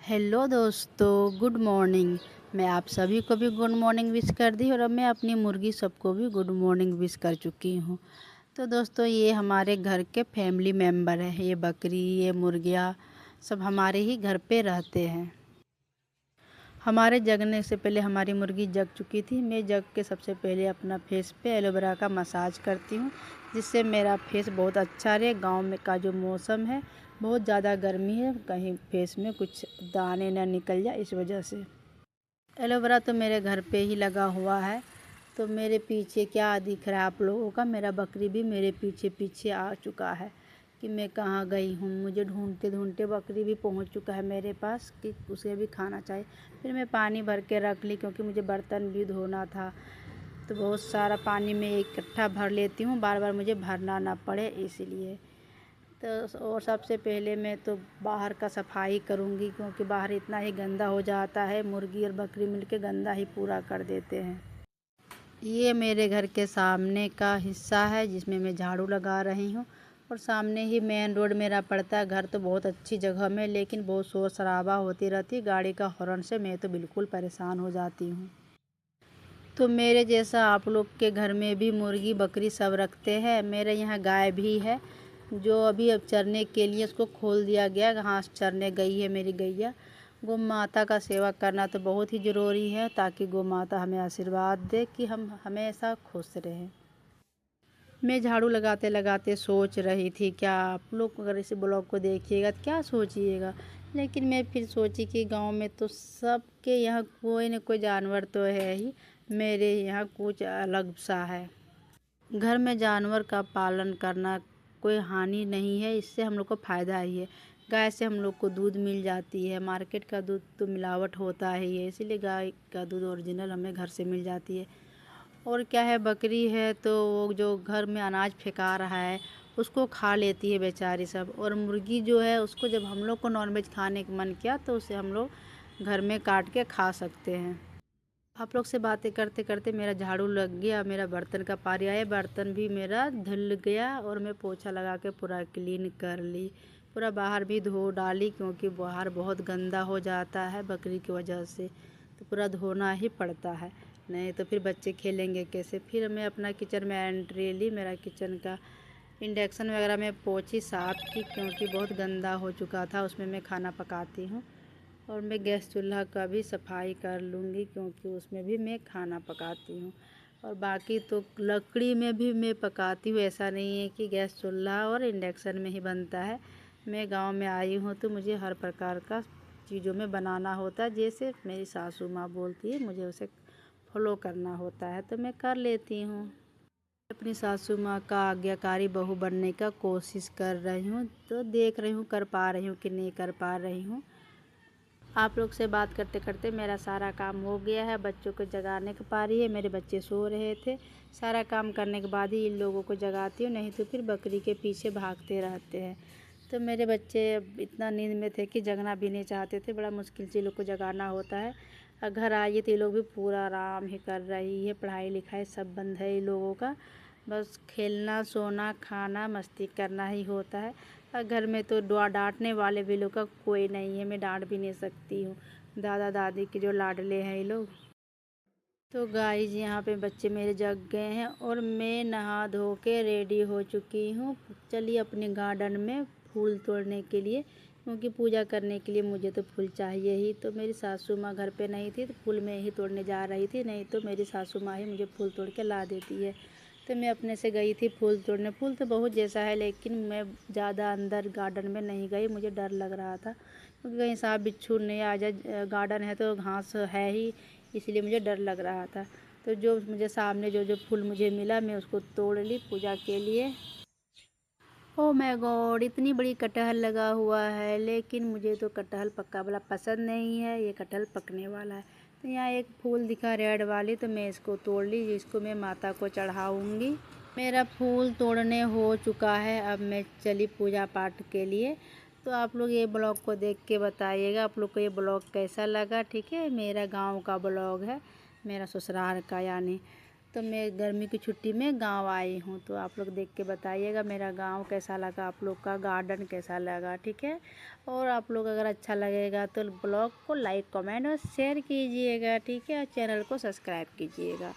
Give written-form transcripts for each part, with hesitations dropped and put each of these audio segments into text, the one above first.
Hello दोस्तों, good morning. मैं आप सभी को भी गुड मॉर्निंग विश कर दी और अब मैं अपनी मुर्गी सबको भी गुड मॉर्निंग विश कर चुकी हूँ। तो दोस्तों, ये हमारे घर के फैमिली मेम्बर हैं। ये बकरी, ये मुर्गियाँ सब हमारे ही घर पे रहते हैं। हमारे जगने से पहले हमारी मुर्गी जग चुकी थी। मैं जग के सबसे पहले अपना फेस पे एलोवेरा का मसाज करती हूँ, जिससे मेरा फेस बहुत अच्छा रहे। गांव में का जो मौसम है, बहुत ज़्यादा गर्मी है, कहीं फेस में कुछ दाने ना निकल जाए, इस वजह से एलोवेरा तो मेरे घर पे ही लगा हुआ है। तो मेरे पीछे क्या दिख रहा है आप लोगों का, मेरा बकरी भी मेरे पीछे पीछे आ चुका है कि मैं कहाँ गई हूँ। मुझे ढूंढते ढूंढते बकरी भी पहुँच चुका है मेरे पास कि उसे भी खाना चाहिए। फिर मैं पानी भर के रख ली, क्योंकि मुझे बर्तन भी धोना था। तो बहुत सारा पानी में इकट्ठा भर लेती हूँ, बार बार मुझे भरना ना पड़े इसलिए। तो और सबसे पहले मैं तो बाहर का सफाई करूँगी, क्योंकि बाहर इतना ही गंदा हो जाता है। मुर्गी और बकरी मिलके गंदा ही पूरा कर देते हैं। ये मेरे घर के सामने का हिस्सा है, जिसमें मैं झाड़ू लगा रही हूँ। और सामने ही मेन रोड मेरा पड़ता है। घर तो बहुत अच्छी जगह में, लेकिन बहुत शोर शराबा होती रहती है। गाड़ी का हॉर्न से मैं तो बिल्कुल परेशान हो जाती हूँ। तो मेरे जैसा आप लोग के घर में भी मुर्गी बकरी सब रखते हैं। मेरे यहाँ गाय भी है, जो अभी अब चरने के लिए उसको खोल दिया गया, घास चरने गई है मेरी गैया। गौ माता का सेवा करना तो बहुत ही ज़रूरी है, ताकि गौ माता हमें आशीर्वाद दे कि हम हमेशा खुश रहें। मैं झाड़ू लगाते लगाते सोच रही थी, क्या आप लोग अगर इस ब्लॉग को देखिएगा तो क्या सोचिएगा। लेकिन मैं फिर सोची कि गांव में तो सबके यहाँ कोई न कोई जानवर तो है ही, मेरे यहाँ कुछ अलग सा है। घर में जानवर का पालन करना कोई हानि नहीं है, इससे हम लोग को फ़ायदा ही है। गाय से हम लोग को दूध मिल जाती है। मार्केट का दूध तो मिलावट होता ही है, इसीलिए गाय का दूध ओरिजिनल हमें घर से मिल जाती है। और क्या है, बकरी है तो वो जो घर में अनाज फेंका रहा है उसको खा लेती है बेचारी सब। और मुर्गी जो है, उसको जब हम लोग को नॉनवेज खाने का मन किया तो उसे हम लोग घर में काट के खा सकते हैं। आप लोग से बातें करते करते मेरा झाड़ू लग गया, मेरा बर्तन का पारी आया, बर्तन भी मेरा धुल गया और मैं पोछा लगा के पूरा क्लीन कर ली। पूरा बाहर भी धो डाली, क्योंकि बाहर बहुत गंदा हो जाता है बकरी की वजह से। तो पूरा धोना ही पड़ता है, नहीं तो फिर बच्चे खेलेंगे कैसे। फिर मैं अपना किचन में एंट्री ली। मेरा किचन का इंडक्शन वगैरह में पोंछी साफ़ की, क्योंकि बहुत गंदा हो चुका था, उसमें मैं खाना पकाती हूँ। और मैं गैस चूल्हा का भी सफाई कर लूँगी, क्योंकि उसमें भी मैं खाना पकाती हूँ। और बाकी तो लकड़ी में भी मैं पकाती हूँ, ऐसा नहीं है कि गैस चूल्हा और इंडक्शन में ही बनता है। मैं गांव में आई हूँ तो मुझे हर प्रकार का चीज़ों में बनाना होता है। जैसे मेरी सासू माँ बोलती है, मुझे उसे फॉलो करना होता है, तो मैं कर लेती हूँ। अपनी सासू माँ का आज्ञाकारी बहू बनने का कोशिश कर रही हूँ, तो देख रही हूँ कर पा रही हूँ कि नहीं कर पा रही हूँ। आप लोग से बात करते करते मेरा सारा काम हो गया है। बच्चों को जगाने की पारी है, मेरे बच्चे सो रहे थे। सारा काम करने के बाद ही इन लोगों को जगाती हूँ, नहीं तो फिर बकरी के पीछे भागते रहते हैं। तो मेरे बच्चे अब इतना नींद में थे कि जगना भी नहीं चाहते थे। बड़ा मुश्किल से लोग को जगाना होता है। और घर आई तो ये लोग भी पूरा आराम ही कर रही है। पढ़ाई लिखाई सब बंद है इन लोगों का, बस खेलना सोना खाना मस्ती करना ही होता है। और घर में तो डांटने वाले भी लोग का कोई नहीं है, मैं डांट भी नहीं सकती हूँ। दादा दादी के जो लाडले हैं ये लोग। तो गाइस, यहाँ पे बच्चे मेरे जग गए हैं और मैं नहा धो के रेडी हो चुकी हूँ। चलिए अपने गार्डन में फूल तोड़ने के लिए, क्योंकि पूजा करने के लिए मुझे तो फूल चाहिए ही। तो मेरी सासू माँ घर पे नहीं थी, तो फूल मैं ही तोड़ने जा रही थी, नहीं तो मेरी सासू माँ ही मुझे फूल तोड़ के ला देती है। तो मैं अपने से गई थी फूल तोड़ने। फूल तो बहुत जैसा है, लेकिन मैं ज़्यादा अंदर गार्डन में नहीं गई, मुझे डर लग रहा था, क्योंकि कहीं सांप बिच्छू नहीं आ जाए। गार्डन है तो घास है ही, इसलिए मुझे डर लग रहा था। तो जो मुझे सामने जो जो फूल मुझे मिला, मैं उसको तोड़ ली पूजा के लिए। ओह माय गॉड, इतनी बड़ी कटहल लगा हुआ है, लेकिन मुझे तो कटहल पक्का वाला पसंद नहीं है, ये कटहल पकने वाला है। तो यहाँ एक फूल दिखा रेड वाली, तो मैं इसको तोड़ ली, जिसको मैं माता को चढ़ाऊँगी। मेरा फूल तोड़ने हो चुका है, अब मैं चली पूजा पाठ के लिए। तो आप लोग ये ब्लॉग को देख के बताइएगा आप लोग को ये ब्लॉग कैसा लगा। ठीक है, मेरा गांव का ब्लॉग है, मेरा ससुराल का यानी। तो मैं गर्मी की छुट्टी में गांव आई हूँ, तो आप लोग देख के बताइएगा मेरा गांव कैसा लगा, आप लोग का गार्डन कैसा लगा, ठीक है। और आप लोग अगर अच्छा लगेगा तो ब्लॉग को लाइक कमेंट और शेयर कीजिएगा, ठीक है। और चैनल को सब्सक्राइब कीजिएगा।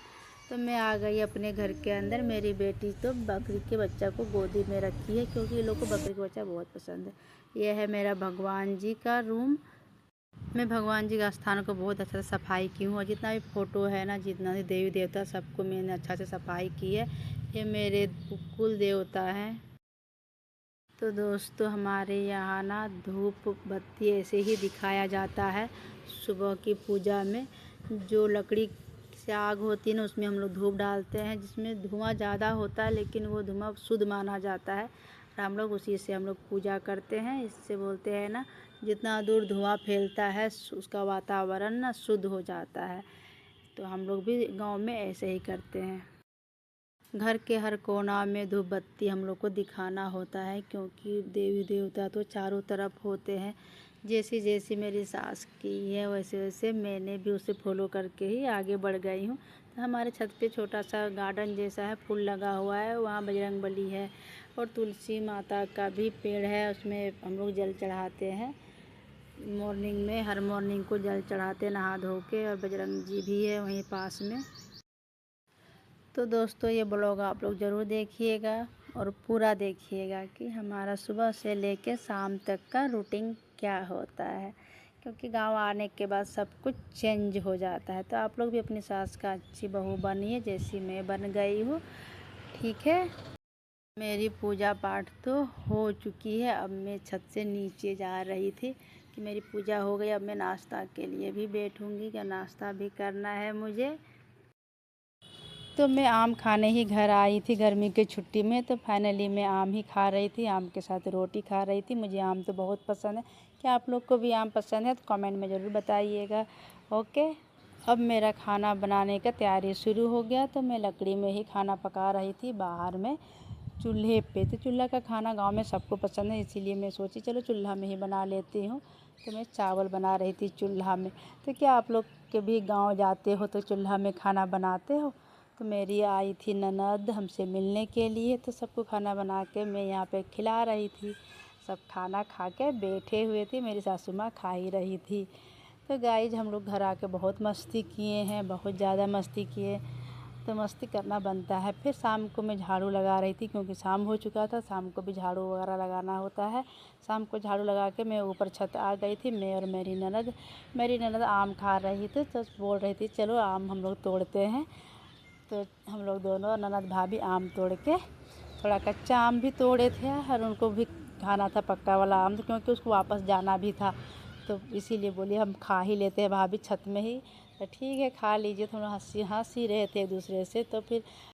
तो मैं आ गई अपने घर के अंदर। मेरी बेटी तो बकरी के बच्चा को गोदी में रखी है, क्योंकि ये लोग को बकरी का बच्चा बहुत पसंद है। यह है मेरा भगवान जी का रूम। मैं भगवान जी का स्थान को बहुत अच्छा से सफाई की हूँ, और जितना भी फ़ोटो है ना, जितना भी देवी देवता, सबको मैंने अच्छा से सफाई की है। ये मेरे कुल देवता हैं। तो दोस्तों हमारे यहाँ ना धूप बत्ती ऐसे ही दिखाया जाता है सुबह की पूजा में। जो लकड़ी से आग होती है ना, उसमें हम लोग धूप डालते हैं, जिसमें धुआं ज़्यादा होता है, लेकिन वो धुआं शुद्ध माना जाता है। और हम लोग उसी से हम लोग पूजा करते हैं। इससे बोलते हैं ना, जितना दूर धुआं फैलता है उसका वातावरण ना शुद्ध हो जाता है। तो हम लोग भी गांव में ऐसे ही करते हैं। घर के हर कोना में धूप बत्ती हम लोग को दिखाना होता है, क्योंकि देवी देवता तो चारों तरफ होते हैं। जैसी जैसी मेरी सास की है, वैसे वैसे मैंने भी उसे फॉलो करके ही आगे बढ़ गई हूँ। तो हमारे छत पे छोटा सा गार्डन जैसा है, फूल लगा हुआ है, वहाँ बजरंगबली है और तुलसी माता का भी पेड़ है। उसमें हम लोग जल चढ़ाते हैं मॉर्निंग में, हर मॉर्निंग को जल चढ़ाते नहा धो के। और बजरंग जी भी है वहीं पास में। तो दोस्तों ये ब्लॉग आप लोग ज़रूर देखिएगा और पूरा देखिएगा कि हमारा सुबह से लेके शाम तक का रूटीन क्या होता है, क्योंकि गांव आने के बाद सब कुछ चेंज हो जाता है। तो आप लोग भी अपनी सास का अच्छी बहू बनिए, जैसी मैं बन गई हूँ, ठीक है। मेरी पूजा पाठ तो हो चुकी है। अब मैं छत से नीचे जा रही थी कि मेरी पूजा हो गई। अब मैं नाश्ता के लिए भी बैठूँगी, क्या नाश्ता भी करना है मुझे। तो मैं आम खाने ही घर आई थी गर्मी की छुट्टी में। तो फाइनली मैं आम ही खा रही थी, आम के साथ रोटी खा रही थी। मुझे आम तो बहुत पसंद है। क्या आप लोग को भी आम पसंद है तो कमेंट में ज़रूर बताइएगा, ओके। अब मेरा खाना बनाने का तैयारी शुरू हो गया। तो मैं लकड़ी में ही खाना पका रही थी बाहर में चूल्हे पे। तो चूल्हा का खाना गांव में सबको पसंद है, इसीलिए मैं सोची चलो चूल्हा में ही बना लेती हूँ। तो मैं चावल बना रही थी चूल्हा में। तो क्या आप लोग के भी गांव जाते हो तो चूल्हा में खाना बनाते हो? तो मेरी आई थी ननद हमसे मिलने के लिए, तो सबको खाना बना के मैं यहाँ पे खिला रही थी। सब खाना खा के बैठे हुए थे, मेरी सासू माँ खा ही रही थी। तो गाइज हम लोग घर आके बहुत मस्ती किए हैं, बहुत ज़्यादा मस्ती किए। तो मस्ती करना बनता है। फिर शाम को मैं झाड़ू लगा रही थी, क्योंकि शाम हो चुका था, शाम को भी झाड़ू वगैरह लगाना होता है। शाम को झाड़ू लगा के मैं ऊपर छत आ गई थी, मैं और मेरी ननद आम खा रही थी। तो बोल रही थी चलो आम हम लोग तोड़ते हैं। तो हम लोग दोनों ननद भाभी आम तोड़ के, थोड़ा कच्चा आम भी तोड़े थे और उनको भी खाना था पक्का वाला आम, क्योंकि उसको वापस जाना भी था। तो इसीलिए बोली हम खा ही लेते हैं भाभी छत में ही। तो ठीक है खा लीजिए। थोड़ा हंसी रहे थे एक दूसरे से। तो फिर